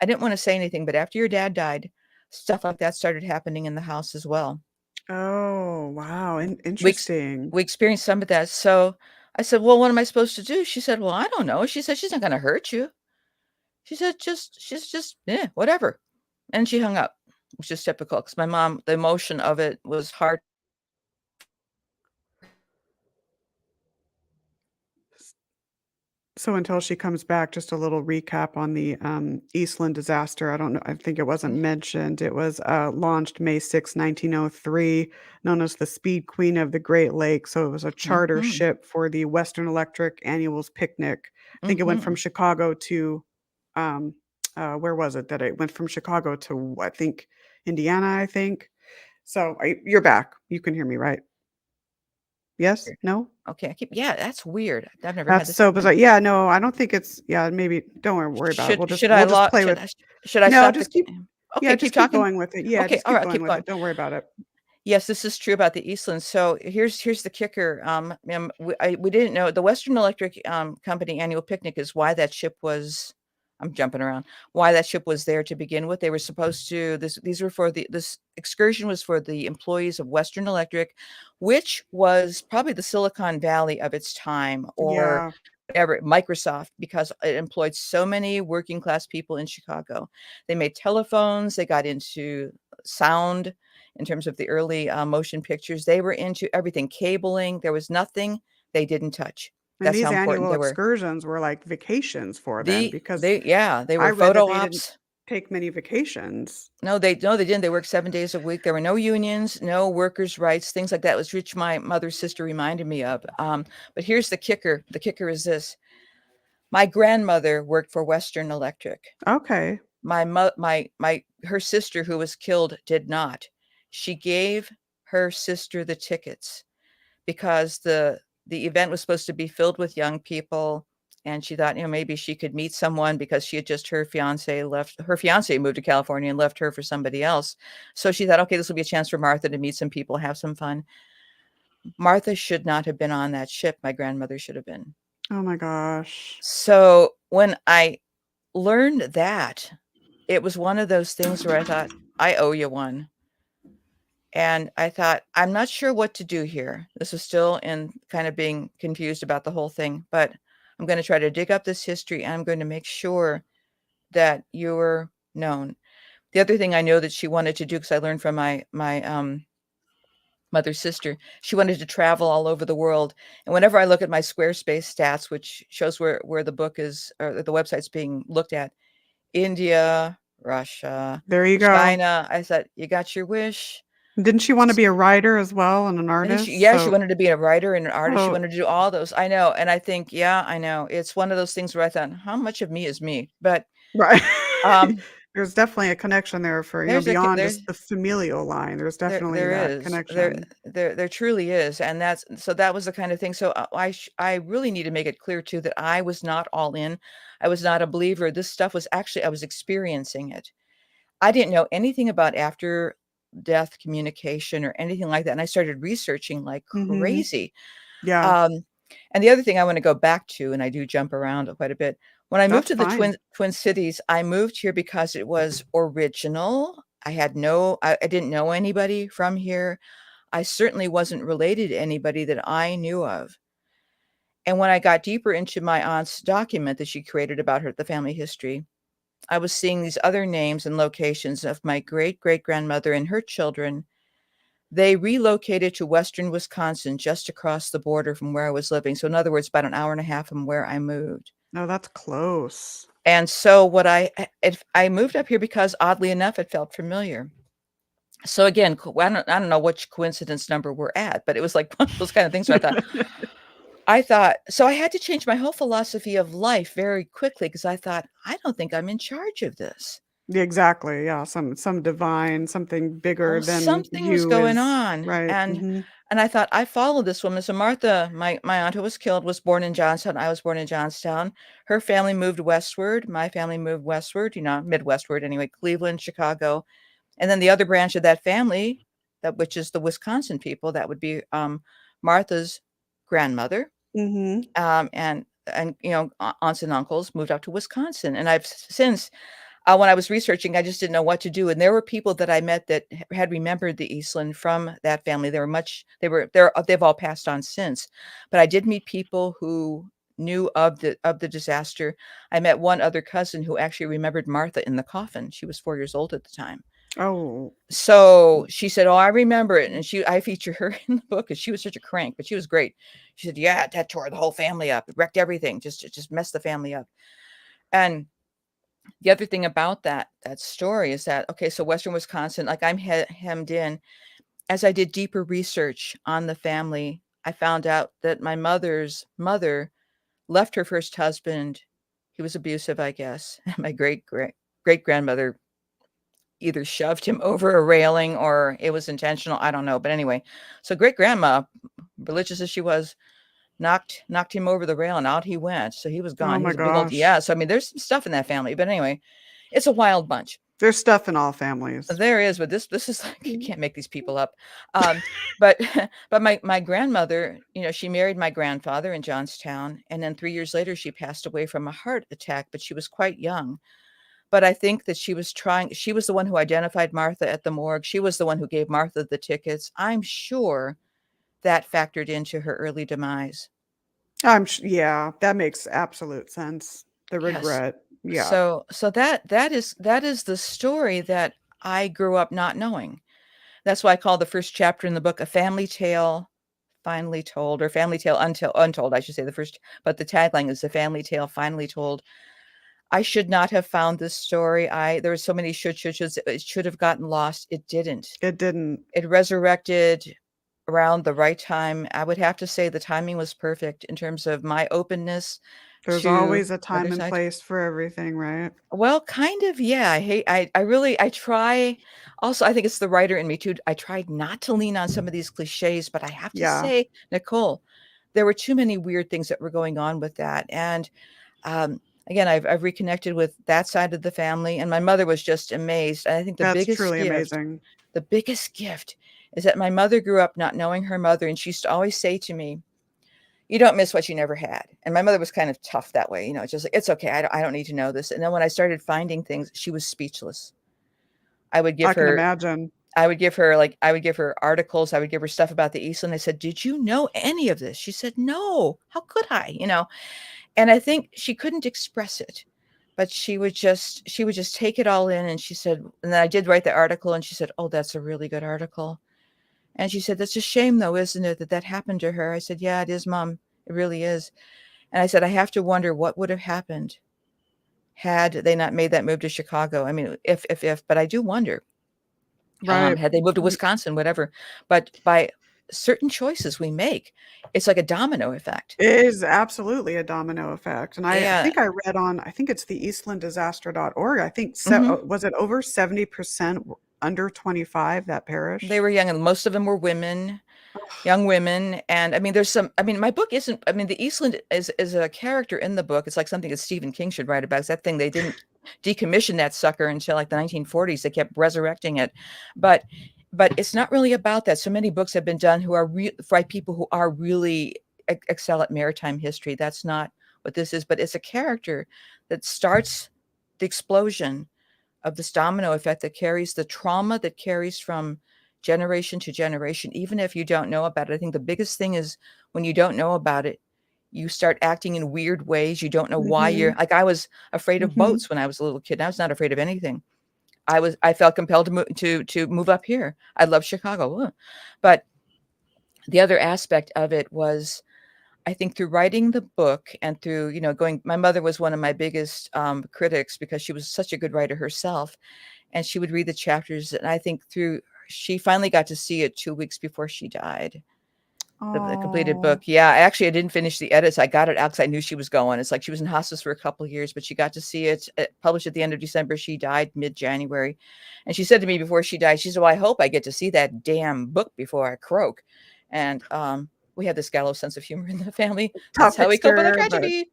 I didn't want to say anything, but after your dad died, stuff like that started happening in the house as well." Oh, wow. We, Interesting. we experienced some of that. So I said, "Well, what am I supposed to do?" She said, "Well, I don't know." She said, "She's not going to hurt you." She said, she's just, yeah, whatever. And she hung up, which is typical because my mom, the emotion of it was hard. So until she comes back, just a little recap on the Eastland disaster. I don't know. I think it wasn't mentioned. It was launched May 6, 1903, known as the Speed Queen of the Great Lakes. So it was a charter Mm-hmm. ship for the Western Electric Annuals Picnic. I think it went from Mm-hmm. Chicago to um, where was it that it went from Chicago to I think Indiana. I think. So you're back. You can hear me, right? Yes? No? Okay, yeah, that's weird. I've never had That's this so happen. bizarre. Yeah, no, I don't think it's yeah, maybe don't worry about it. We'll just play with Should I no, stop the just keep okay, yeah, keep just keep talking? going with it. Yeah, Okay, just all keep right, I'll going keep with going. it. Don't worry about it. Yes, this is true about the Eastlands. So here's the kicker. We didn't know the Western Electric Company annual picnic is why that ship was. I'm jumping around. Why that ship was there to begin with? They were supposed to. These were for this excursion was for the employees of Western Electric, which was probably the Silicon Valley of its time, or Yeah. whatever, Microsoft, because it employed so many working class people in Chicago. They made telephones. They got into sound in terms of the early motion pictures. They were into everything, cabling. There was nothing they didn't touch. And That's how these important annual they were. excursions were like vacations for them because They I were read that photo they didn't ops. take many vacations. No, they didn't. They worked 7 days a week. There were no unions, no workers' rights, things like that, which my mother's sister reminded me of. But here's the kicker. The kicker is this. My grandmother worked for Western Electric. Okay. Her sister who was killed did not. She gave her sister the tickets because the event was supposed to be filled with young people, and she thought, maybe she could meet someone because she had just her fiance moved to California and left her for somebody else. So she thought, okay, this will be a chance for Martha to meet some people, have some fun. Martha should not have been on that ship. My grandmother should have been. Oh my gosh. So when I learned that, it was one of those things where I thought, I owe you one. And I thought, I'm not sure what to do here. This was still in kind of being confused about the whole thing, but I'm going to try to dig up this history, and I'm going to make sure that you're known. The other thing I know that she wanted to do, because I learned from my mother's sister, she wanted to travel all over the world. And whenever I look at my Squarespace stats, which shows where the book is, or the website's being looked at, India, Russia, There you go. China, I said, you got your wish. Didn't she want to be a writer as well and an artist? She wanted to be a writer and an artist. She wanted to do all those. I know. And I think, yeah, I know. It's one of those things where I thought, how much of me is me? But right. There's definitely a connection there for, beyond just the familial line. There's definitely that connection. There truly is. And that was the kind of thing. So I really need to make it clear too, that I was not all in. I was not a believer. This stuff was actually, I was experiencing it. I didn't know anything about after death communication or anything like that. And I started researching like crazy. Yeah. And the other thing I want to go back to, and I do jump around quite a bit. When I moved to the Twin Cities, I moved here because it was original. I didn't know anybody from here. I certainly wasn't related to anybody that I knew of. And when I got deeper into my aunt's document that she created about the family history, I was seeing these other names and locations of my great-great-grandmother and her children. They relocated to Western Wisconsin, just across the border from where I was living. So in other words, about an hour and a half from where I moved. No, that's close. And so I moved up here because, oddly enough, it felt familiar. So again, I don't know which coincidence number we're at, but it was like one of those kind of things where I thought, so I had to change my whole philosophy of life very quickly, because I thought, I don't think I'm in charge of this. Yeah, exactly. Yeah. Some divine, something bigger than something you was going on. Right. And I thought, I followed this woman. So Martha, my aunt who was killed, was born in Johnstown. I was born in Johnstown. Her family moved westward. My family moved westward, Midwestward anyway, Cleveland, Chicago. And then the other branch of that family, which is the Wisconsin people, that would be Martha's grandmother. And aunts and uncles moved out to Wisconsin. And I've since, when I was researching, I just didn't know what to do. And there were people that I met that had remembered the Eastland from that family. They've all passed on since, but I did meet people who knew of the disaster. I met one other cousin who actually remembered Martha in the coffin. She was 4 years old at the time. Oh. So she said, oh, I remember it. And I feature her in the book, because she was such a crank, but she was great. She said, yeah, that tore the whole family up. It wrecked everything. Just messed the family up. And the other thing about that story is that, okay, so Western Wisconsin, like I'm hemmed in. As I did deeper research on the family, I found out that my mother's mother left her first husband. He was abusive, I guess. My great-grandmother either shoved him over a railing or it was intentional. I don't know. But anyway, so great-grandma, religious as she was, knocked him over the rail, and out he went. So he was gone. Oh my gosh. So I mean, there's some stuff in that family. But anyway, it's a wild bunch. There's stuff in all families. There is, but this is like, you can't make these people up. But my grandmother, she married my grandfather in Johnstown, and then 3 years later she passed away from a heart attack, but she was quite young. But I think that she was the one who identified Martha at the morgue. She was the one who gave Martha the tickets. I'm sure that factored into her early demise. Yeah, that makes absolute sense. The regret. Yes. Yeah. So that is the story that I grew up not knowing. That's why I call the first chapter in the book A Family Tale Finally Told, or Family Tale Untold, I should say, but the tagline is A Family Tale Finally Told. I should not have found this story. There were so many shoulds. It should have gotten lost. It didn't. It resurrected around the right time. I would have to say the timing was perfect in terms of my openness. There's always a time and place for everything, right? Well, kind of, yeah. I try. Also, I think it's the writer in me too. I tried not to lean on some of these cliches, but I have to say, Nicole, there were too many weird things that were going on with that. And again, I've reconnected with that side of the family, and my mother was just amazed. And I think That's truly amazing. the biggest gift is that my mother grew up not knowing her mother, and she used to always say to me, "You don't miss what you never had." And my mother was kind of tough that way, just like, it's okay. I don't need to know this. And then when I started finding things, she was speechless. I would give I can her imagine. I would give her articles. I would give her stuff about the Eastland. I said, "Did you know any of this?" She said, "No. How could I?" And I think she couldn't express it, but she would just take it all in. And she said, and then I did write the article, and she said, "Oh, that's a really good article." And she said, "That's a shame though, isn't it, that happened to her?" I said, "Yeah, it is, Mom. It really is." And I said, "I have to wonder what would have happened had they not made that move to Chicago. I mean, if, but I do wonder, Right. had they moved to Wisconsin, whatever. But by certain choices we make, it's like a domino effect. It is absolutely a domino effect. And I Yeah. think I read on, I think it's the eastlanddisaster.org. I think, Mhm. was it over 70% under 25 that They perished? were young, and most of them were women. Young women. And I mean, my book isn't, the Eastland is a character in the book. It's like something that Stephen King should write about. It's that thing, they didn't decommission that sucker until like the 1940s. They kept resurrecting it. But it's not really about that. So many books have been done who are by people who are really excel at maritime history. That's not what this is, but it's a character that starts the explosion of this domino effect that carries the trauma that carries from generation to generation, even if you don't know about it. I think the biggest thing is when you don't know about it, you start acting in weird ways. You don't know why Mhm, you're like, I was afraid of mhm. boats when I was a little kid. I was not afraid of anything. I felt compelled to move up here. I love Chicago. But the other aspect of it was, I think through writing the book and through, my mother was one of my biggest critics because she was such a good writer herself. And she would read the chapters. And I think she finally got to see it 2 weeks before she died. The completed Oh, book. Yeah, I didn't finish the edits. I got it out because I knew she was going. It's like she was in hospice for a couple of years, but she got to see it published at the end of December. She died mid-January. And she said to me before she died, she said, "Well, I hope I get to see that damn book before I croak." And we have this gallows sense of humor in the family. That's tough how we cope with a exterior, but tragedy.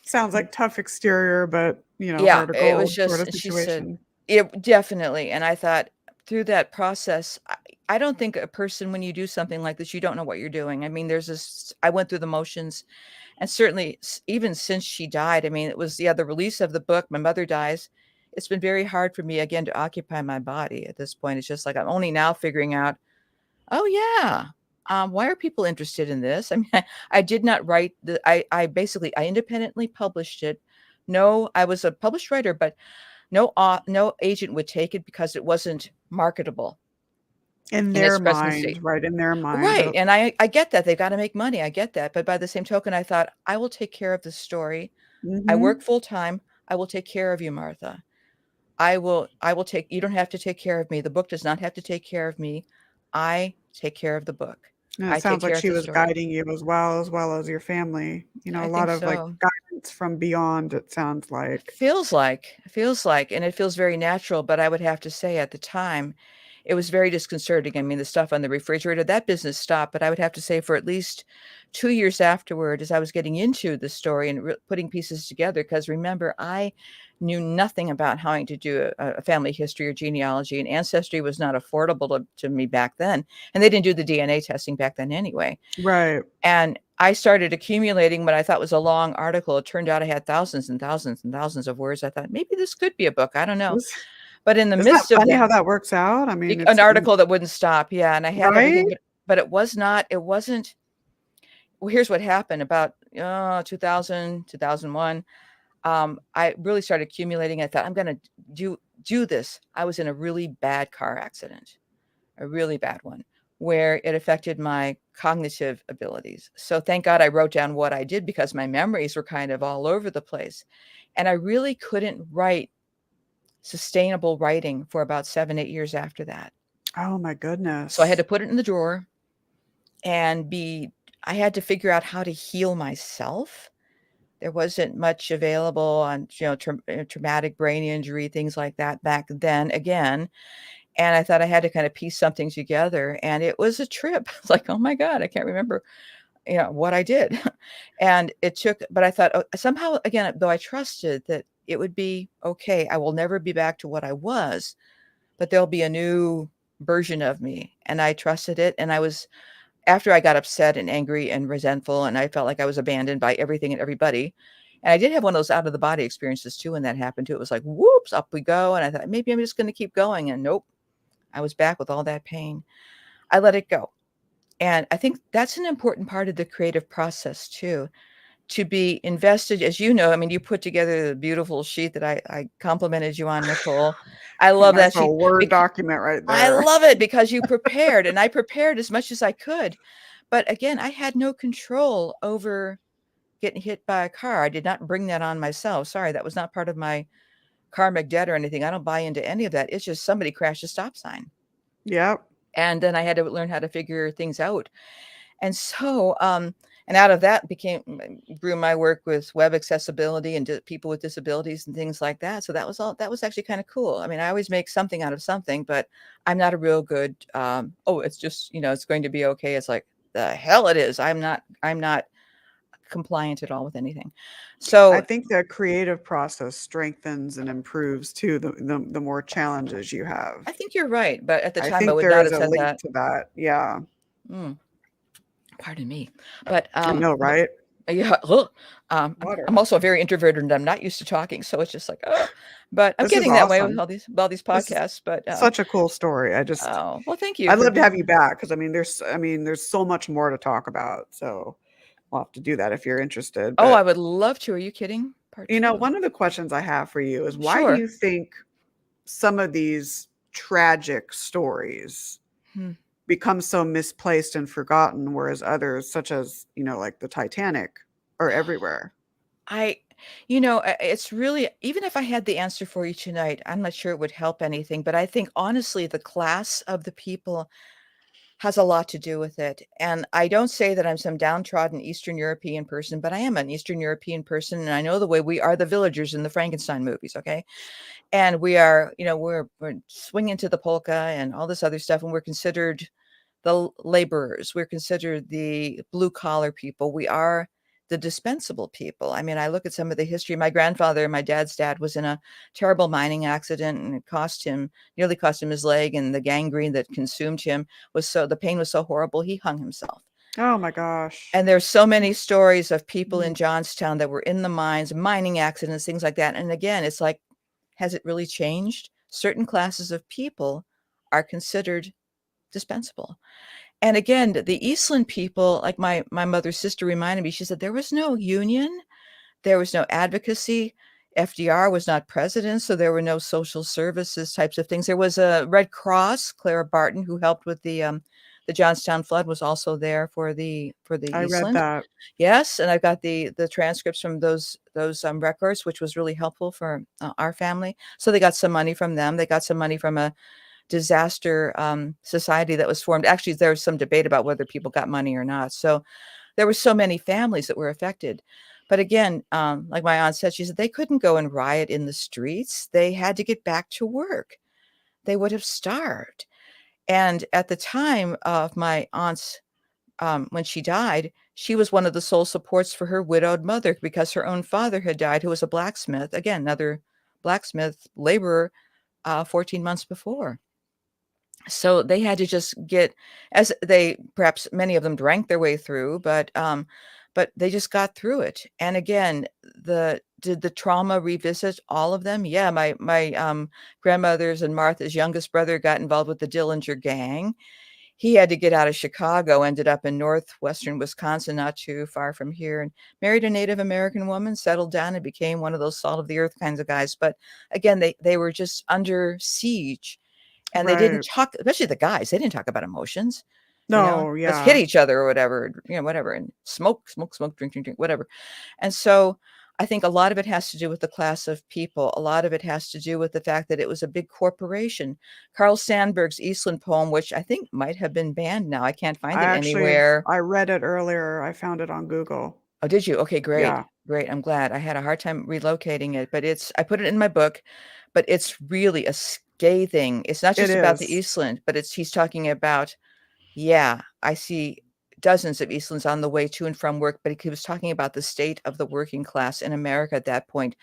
sounds like tough exterior, but, Yeah, heart of it was gold sort just, of and she said, situation. it definitely. And I thought through that process, I don't think a person, when you do something like this, you don't know what you're doing. I mean, I went through the motions, and certainly even since she died, I mean, it was the release of the book, my mother dies. It's been very hard for me again to occupy my body at this point. It's just like, I'm only now figuring out, oh yeah. Why are people interested in this? I mean, I did not write I basically, I independently published it. No, I was a published writer, but no agent would take it because it wasn't marketable In in their its present mind, state. right, in their mind, Right. And I get that. They've got to make money. I get that. But by the same token, I thought, I will take care of the story. I work mhm. full time. I will take care of you, Martha. I will take, you don't have to take care of me. The book does not have to take care of me. I take care of the book. And it I take sounds like care of she the was story. guiding you as well as your family. A I lot think of, like, so. guidance from beyond, it sounds like. Feels like, and it feels very natural. But I would have to say at the time, it was very disconcerting. I mean, the stuff on the refrigerator, that business stopped. But I would have to say for at least 2 years afterward, as I was getting into the story and putting pieces together, because remember, I knew nothing about how to do a family history or genealogy, and ancestry was not affordable to me back then. And they didn't do the DNA testing back then anyway. Right. And I started accumulating what I thought was a long article. It turned out I had thousands and thousands and thousands of words. I thought maybe this could be a book. I don't know. Is But in the isn't that midst of funny that, how that works out? I mean, an it's article that wouldn't stop. Yeah. And I had right? everything, but it wasn't. Well, here's what happened about 2000, 2001. I really started accumulating. I thought, I'm going to do this. I was in a really bad car accident, a really bad one, where it affected my cognitive abilities. So thank God I wrote down what I did, because my memories were kind of all over the place. And I really couldn't write sustainable writing for about 7, 8 years after that. Oh my So I had goodness. to put it in the drawer and I had to figure out how to heal myself. There wasn't much available on, traumatic brain injury, things like that back then again. And I thought I had to kind of piece something together, and it was a trip. It's like, oh my God, I can't remember. what I did. And it took, but I thought, somehow, again, though I trusted that it would be okay, I will never be back to what I was, but there'll be a new version of me. And I trusted it. And after I got upset and angry and resentful, and I felt like I was abandoned by everything and everybody. And I did have one of those out of the body experiences too when that happened too. It was like, whoops, up we go. And I thought, maybe I'm just going to keep going. And nope, I was back with all that pain. I let it go. And I think that's an important part of the creative process too, to be invested, as you know. I mean, you put together the beautiful sheet that I complimented you on, Nicole. I love that That's a sheet. Word document right I there. love it because you prepared, and I prepared as much as I could. But again, I had no control over getting hit by a car. I did not bring that on myself. Sorry, that was not part of my karmic debt or anything. I don't buy into any of that. It's just somebody crashed a stop sign. Yep. And then I had to learn how to figure things out. And so, and out of that grew my work with web accessibility and people with disabilities and things like that. So that was actually kind of cool. I mean, I always make something out of something, but I'm not a real good, it's just, it's going to be okay. It's like, the hell it is. I'm not compliant at all with anything. So I think the creative process strengthens and improves too the more challenges you have. I think you're right. But at the I time, I think would there not is have a said link that. to that. Yeah. Pardon me. But, I know, right? yeah, I'm Water. also very introverted and I'm not used to talking. So it's just like, but I'm This is getting that way with awesome. all these This is podcasts. But, such a cool story. oh, well, thank you I'd for love to have being you here. back because there's so much more to talk about. So we'll have to do that if you're interested. Oh, I But would love to. Are you kidding? Part two. one of the questions I have for you is why do Sure. you think some of these tragic stories Hmm. become so misplaced and forgotten, whereas others, such as, like the Titanic, are everywhere? It's really, even if I had the answer for you tonight, I'm not sure it would help anything. But I think honestly, the class of the people has a lot to do with it. And I don't say that I'm some downtrodden Eastern European person, but I am an Eastern European person. And I know the way we are the villagers in the Frankenstein movies. Okay. And we are, we're swinging to the polka and all this other stuff. And we're considered the laborers. We're considered the blue collar people. We are the dispensable people. I mean, I look at some of the history. My grandfather, my dad's dad, was in a terrible mining accident, and it nearly cost him his leg, and the gangrene that consumed him the pain was so horrible, he hung himself. Oh my gosh. And there's so many stories of people in Mhm. Johnstown that were in the mines, mining accidents, things like that. And again, it's like, has it really changed? Certain classes of people are considered dispensable. And again, the Eastland people, like my mother's sister reminded me, she said there was no union, there was no advocacy. FDR was not president, so there were no social services types of things. There was a Red Cross. Clara Barton, who helped with the Johnstown flood, was also there for the I read Eastland. that. Yes, and I've got the transcripts from those records, which was really helpful for our family. So they got some money from them. They got some money from a disaster society that was formed. Actually, there was some debate about whether people got money or not. So there were so many families that were affected. But again, like my aunt said, she said they couldn't go and riot in the streets. They had to get back to work. They would have starved. And at the time of my aunt's, when she died, she was one of the sole supports for her widowed mother because her own father had died, who was a blacksmith, again, another blacksmith laborer, 14 months before. So they had to just as they, perhaps many of them drank their way through, but they just got through it. And again, did the trauma revisit all of them? Yeah, my grandmother's and Martha's youngest brother got involved with the Dillinger gang. He had to get out of Chicago, ended up in northwestern Wisconsin, not too far from here, and married a Native American woman, settled down, and became one of those salt of the earth kinds of guys. But again, they were just under siege. And they didn't Right. talk, especially the guys, they didn't talk about emotions, No, let's hit yeah. each other or whatever, whatever, and smoke, smoke, smoke, drink, drink, drink, whatever. And so I think a lot of it has to do with the class of people. A lot of it has to do with the fact that it was a big corporation. Carl Sandburg's Eastland poem, which I think might have been banned now. I can't find it anywhere. I read it earlier. I found it on Google. Oh, did you? Okay, great. Yeah, Great. I'm glad. I had a hard time relocating it, but I put it in my book, but it's really a scathing. It's not it just about the is. Eastland, but he's talking about, yeah, I see dozens of Eastlands on the way to and from work, but he was talking about the state of the working class in America at that point.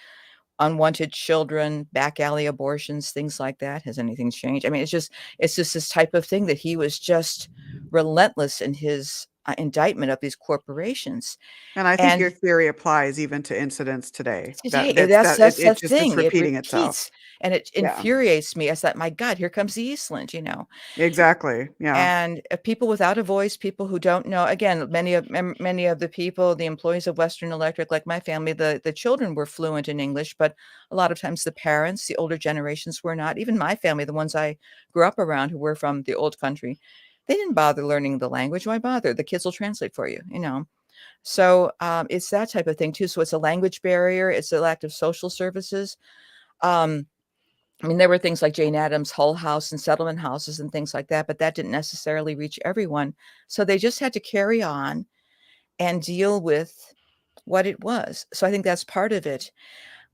Unwanted children, back alley abortions, things like that. Has anything changed? I mean, it's just this type of thing that he was just relentless in his indictment of these corporations. And I think your And theory applies even to incidents today. today, That that's the it just it's thing. It repeating itself. repeats, and it Yeah, infuriates me. It's like, my God, here comes the Eastland, you know. exactly. Yeah. And people without a voice, people who don't know. Again, many of the people, the employees of Western Electric, like my family, the children were fluent in English, but a lot of times the parents, the older generations, were not. Even my family, the ones I grew up around, who were from the old country, they didn't bother learning the language. Why bother? The kids will translate for you, you know. So it's that type of thing too. So it's a language barrier. It's a lack of social services. Um, I mean, there were things like Jane Addams' Hull House and settlement houses and things like that, but that didn't necessarily reach everyone. So they just had to carry on and deal with what it was. So I think that's part of it.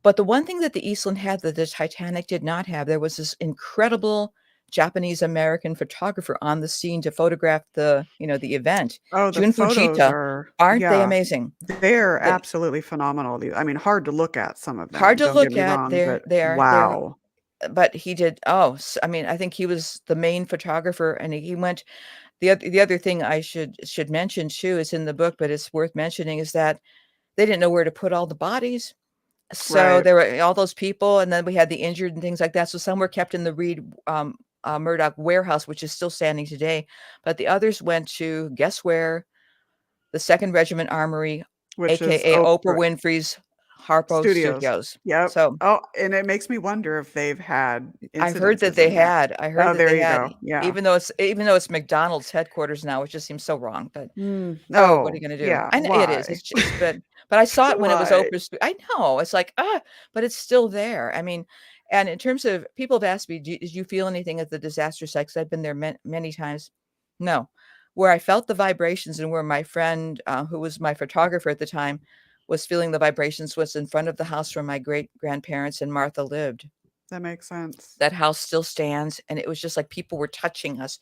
But the one thing that the Eastland had that the Titanic did not have, there was this incredible Japanese American photographer on the scene to photograph the, you know, the event. Oh, the Jun photos Fujita, are, aren't they yeah, amazing? they're The, absolutely phenomenal. I mean, hard to look at some of hard them, to don't get look me at. wrong, They're but they're wow. but he did. Oh, I mean, I think he was the main photographer, and he went. The other thing I should mention too is in the book, but it's worth mentioning, is that they didn't know where to put all the bodies. So Right. there were all those people, and then we had the injured and things like that. So some were kept in the Reed Murdoch warehouse, which is still standing today, but the others went to, guess where? The Second Regiment Armory, Which is aka Oprah Oprah Winfrey's Harpo Studios. Studios. Yep. So Oh, and it makes me wonder if they've had incidences in there. I heard Oh, that there they you had, go. Yeah. even though it's McDonald's headquarters now, which just seems so wrong, but oh, what are you Oh, gonna do? yeah. I know it is. Why? It's but I saw it when it was Why? Oprah's. I know. It's like, but it's still there. I mean, and in terms of, people have asked me, did you feel anything at the disaster site? 'Cause I've been there many times. No. Where I felt the vibrations, and where my friend, who was my photographer at the time, was feeling the vibrations, was in front of the house where my great grandparents and Martha lived. That makes sense. That house still stands, and it was just like people were touching us.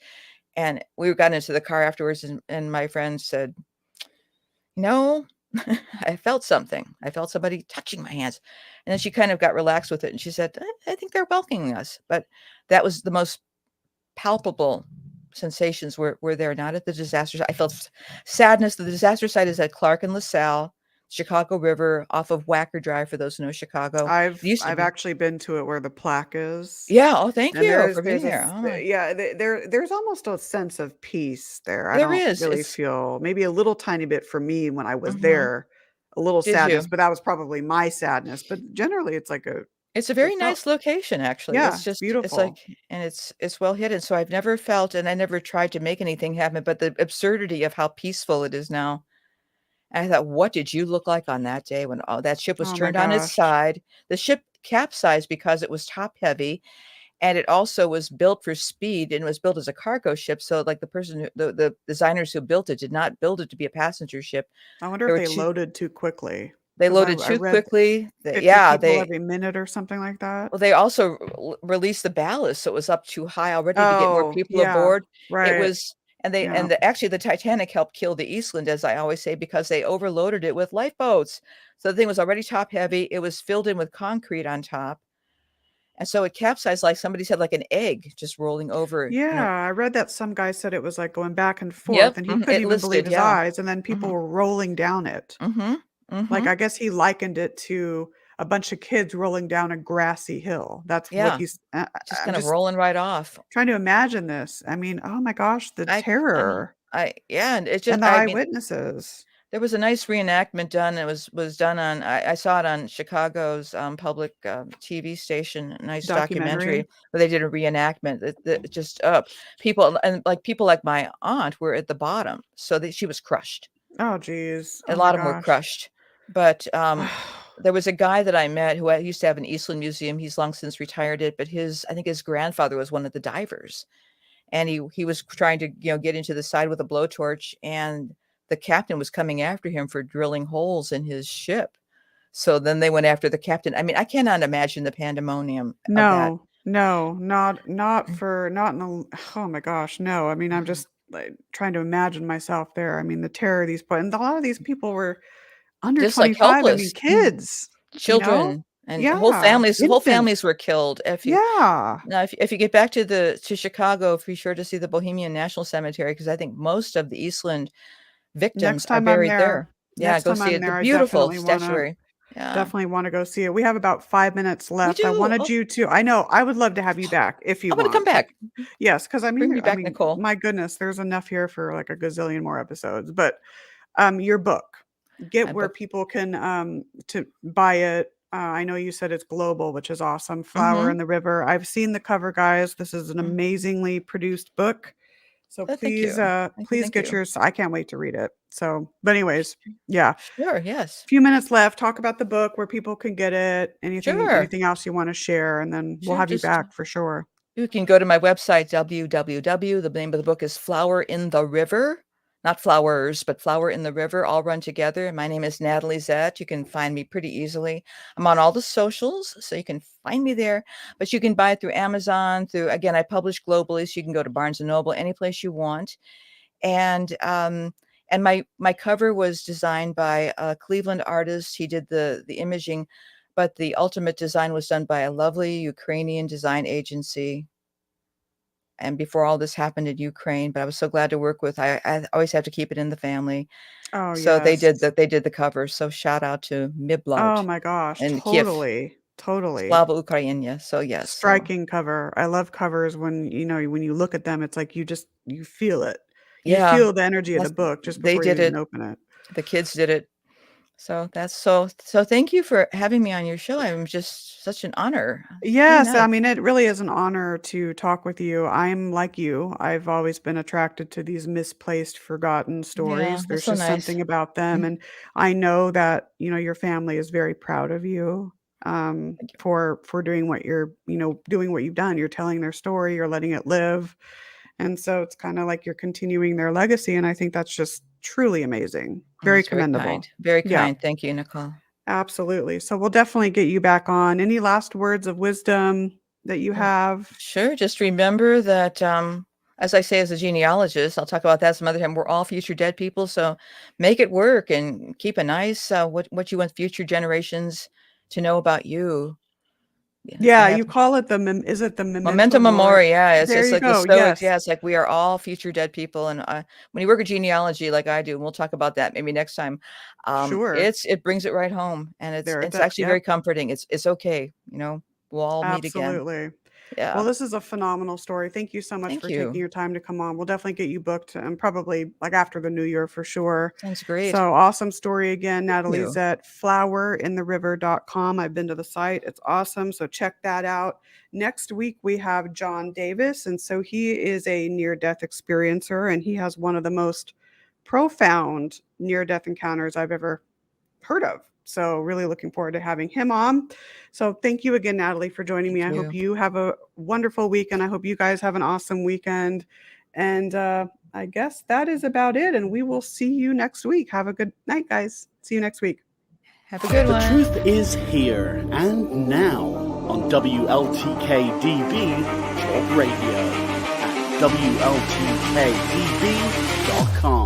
And we got into the car afterwards, and my friend said, "No, I felt something. I felt somebody touching my hands." And then she kind of got relaxed with it, and she said, I think they're welcoming us. But that was the most palpable sensations were there, not at the disaster site. I felt sadness. The disaster site is at Clark and LaSalle, Chicago River, off of Wacker Drive, for those who know Chicago. It used to I've be. actually been to it where the plaque is. Yeah. Oh, thank And you for being there. Oh, yeah, there's almost a sense of peace there. I there don't is. really It's. feel, maybe a little tiny bit for me when I was Mhm. there, a little Did sadness, you? but that was probably my sadness. But generally, it's like It's a it very felt, nice location, actually. yeah, It's it's just, it's like, beautiful. and it's well hidden. So I've never felt, and I never tried to make anything happen, but the absurdity of how peaceful it is now. And I thought, what did you look like on that day when all that ship was Oh my turned on its gosh. side? The ship capsized because it was top heavy, and it also was built for speed, and it was built as a cargo ship. So like the designers who built it did not build it to be a passenger ship. I wonder There if were they two. loaded too quickly They because loaded I too read quickly. 50 Yeah, people they. every minute or something like that. Well, they also released the ballast, so it was up too high already to get more Oh, people yeah. aboard. It Right. was, and they, Yeah. actually, the Titanic helped kill the Eastland, as I always say, because they overloaded it with lifeboats. So the thing was already top heavy. It was filled in with concrete on top, and so it capsized like somebody said, like an egg just rolling over. Yeah, I read that some guy said it was like going back and forth, Yep, and he couldn't it even believe listed, his yeah. eyes, and then people Mhm, were rolling down it. mhm, Like, mhm. I guess he likened it to a bunch of kids rolling down a grassy hill. That's what Yeah, just I'm kind of just rolling right off. trying to imagine this. I mean, oh my gosh, the terror Yeah, and it just, and the I mean, eyewitnesses. there was a nice reenactment done. It was done on, I saw it on Chicago's, public, TV station, a nice documentary Documentary. where they did a reenactment that just up people, and like people like my aunt were at the bottom, so that she was crushed. Oh, geez. A Oh my lot of them were gosh. crushed, but there was a guy that I met who used to have an Eastland museum. He's long since retired it, but I think his grandfather was one of the divers, and he was trying to, get into the side with a blowtorch, and the captain was coming after him for drilling holes in his ship. So then they went after the captain. I mean, I cannot imagine the pandemonium of that. No, no, not in the, oh my gosh, no. I mean, I'm just like trying to imagine myself there. I mean, the terror of these, and a lot of these people were under Just like 25. I mean, helpless. kids, you know? Children and Yeah, whole infants. families were killed. Yeah. If you get back to Chicago, be sure to see the Bohemian National Cemetery, because I think most of the Eastland Next victims are time I'm buried there. there, Yeah, next go time see I'm it. The there, I beautiful definitely wanna statuary. Yeah, definitely wanna go see it. We have about 5 minutes we left. I do. wanted Oh, you to I know, I would love to have you back if you I'm gonna come want. back. Yes, because Bring me I back, mean, Nicole. my goodness, there's enough here for, like, a gazillion more episodes, but, your book, get My where book. people can, to buy it. I know you said it's global, which is awesome. Flower Mm-hmm. in the River. I've seen the cover, guys. This is an Mm. amazingly produced book. So Oh, thank you. Thank you. please Thank get you. yours. I can't wait to read it. So, but anyways, yeah. Sure. Yes. Few minutes left. Talk about the book, where people can get it, Sure. anything else you wanna share, and then we'll Sure. have you Just back for sure. You can go to my website, www. The name of the book is Flower in the River, not flowers, but Flower in the River, all run together. My name is Natalie Zett. You can find me pretty easily. I'm on all the socials, so you can find me there. But you can buy it through Amazon. Again, I publish globally, so you can go to Barnes and Noble, any place you want. And my cover was designed by a Cleveland artist. He did the imaging, but the ultimate design was done by a lovely Ukrainian design agency. And before all this happened in Ukraine, but I was so glad to work with. I always have to keep it in the family. Oh, So yes. they did the cover. So shout out to Oh Miblart my gosh, and Kiev, totally, totally. Slava Ukrainia. So yes, so Striking cover. I love covers when, when you look at them, it's like you feel it. You yeah, feel the energy of the that's book just they before you did even it. open it. The kids did it. So that's so thank you for having me on your show. I'm just such an honor. Very Yes, nice. I mean, it really is an honor to talk with you. I'm like you. I've always been attracted to these misplaced, forgotten Yeah, stories. that's There's so just nice. something about them, Mm, and I know that, your family is very proud of you, thank you. for doing what doing what you've done. You're telling their story, you're letting it live, and so it's kinda like you're continuing their legacy, and I think that's just truly amazing. Oh, Very that's very kind. commendable. Very Yeah. kind. Thank you, Nicole. Absolutely. So we'll definitely get you back on. Any last words of wisdom that you have? Sure. Just remember that, as I say, as a genealogist, I'll talk about that some other time. We're all future dead people, so make it work and keep a nice what you want future generations to know about you. Yeah, I Yeah, have you call it is it the memento memento mori? mori. Yeah, There it's you like the go. Stoics. Yes. Yeah, it's like we are all future dead people. And when you work at genealogy, like I do, and we'll talk about that maybe next time. Sure. It brings it right home, and There it it's does. actually very Yep. comforting. It's okay. We'll all meet again. Absolutely. Well, Yeah. this is a phenomenal story. Thank you so much Thank for taking you. your time to come on. We'll definitely get you booked and probably like after the new year for sure. Sounds great. So awesome story again, Thank Natalie you. Zett, flowerintheriver.com. I've been to the site. It's awesome. So check that out. Next week, we have John Davis. And so he is a near death experiencer, and he has one of the most profound near death encounters I've ever heard of. So really looking forward to having him on. So thank you again, Natalie, for joining me. Thank I hope you. you have a wonderful week, and I hope you guys have an awesome weekend. And I guess that is about it. And we will see you next week. Have a good night, guys. See you next week. Have a good The one. truth is here and now on WLTK-DB Talk Radio at WLTK-DB.com.